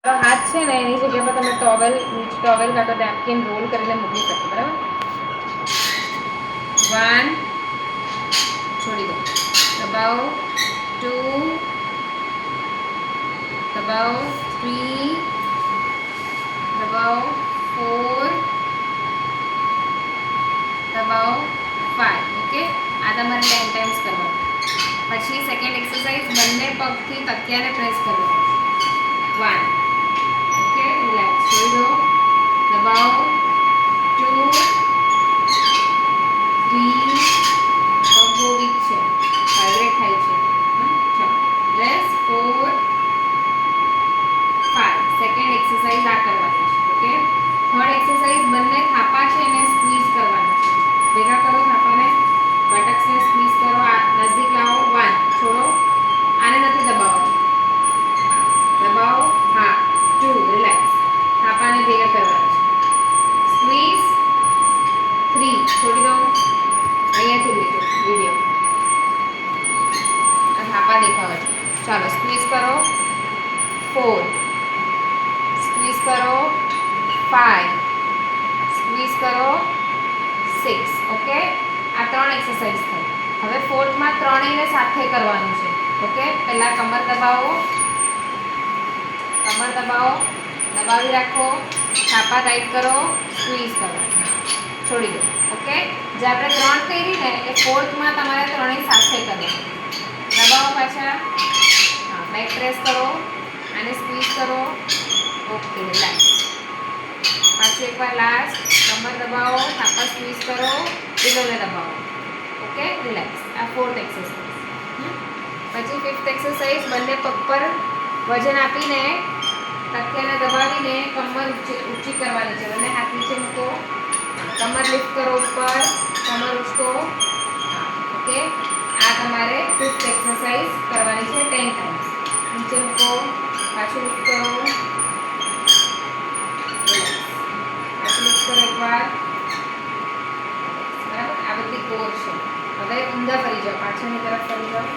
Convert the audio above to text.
તો હાથ છે ને એની જગ્યા પર તમે ટોવેલ કાં તો નેપકિન રોલ કરીને મૂકી શકો. બરાબર. 1 છોડી દો, દબાવો, 2 દબાવો, 3 દબાવો, 4 દબાવો, 5. ઓકે, આ તમારે 10 ટાઈમ્સ કરવાનું. પછી સેકન્ડ એક્સરસાઇઝ, બંને પગથી તકિયાને પ્રેસ કરવાનું. 1 ઓકે, રિલેક્સ, છોડી દો, દબાવો, 2 3 પગ બહુ વીક છે, વાઇબ્રેટ થાય છે. પ્રેસ 4 5. સેકન્ડ એક્સરસાઇઝ આ કરવાની છે. ઓકે, થર્ડ એક્સરસાઇઝ, બંને થાપા છે એને સ્ક્વીઝ કરવાના છે. ભેગા કરો થાપાને, બટક્સને સ્ક્વીઝ કરો. આ નજદીક લાવો. 1 છોડો, આને નથી દબાવવાનું, દબાવો, હા, 2 રિલેક્સ, થાપાને ભેગા કરવાના છે. સ્ક્વીઝ 3 છોડી દો, અહીંયાથી લેજો વિડીયો, આ થાપા દેખાવા છે. ચાલો સ્ક્વીઝ કરો. 4 સ્ક્વીઝ કરો. 5 સ્ક્વીઝ કરો. 6. ઓકે, આ 3 એક્સરસાઇઝ થઈ. હવે ફોર્થમાં ત્રણેયને સાથે કરવાનું છે. ઓકે, પહેલા કમર દબાવો, દબાવી રાખો, થાપા ટાઈટ કરો, સ્ક્વીઝ કરો, છોડી દો. ઓકે, જે આપણે 3 કરી ને એ ફોર્થમાં તમારે ત્રણેય સાથે કરવાનું. દબાવો પાછા, હા, બેક પ્રેસ કરો, આને સ્ક્વીઝ કરો. Okay, relax. પાછું એકવાર લાસ્ટ, કમર દબાવો, થાપા સ્ક્વીઝ કરો, બિલોને દબાવો. Okay, relax. આ ફોર્થ એક્સરસાઇઝ. પછી ફિફ્થ એક્સરસાઇઝ, બંને પગ પર વજન આપીને તકિયાને દબાવીને કમર ઊંચી કરવાની છે. બંને હાથ નીચે મૂકો, કમર લિફ્ટ કરો ઉપર, કમર ઉચકો. હા, ઓકે, આ તમારે ફિફ્થ એક્સરસાઇઝ કરવાની છે 10 ટાઈમ્સ. નીચે મૂકો, પાછું લિફ્ટ કરો, પાછું લિફ્ટ કરો એકવાર. બરાબર, આ બધી કોર છે. હવે ઊંધા ફરી જાઓ, પાછળની તરફ ફરી જાઓ.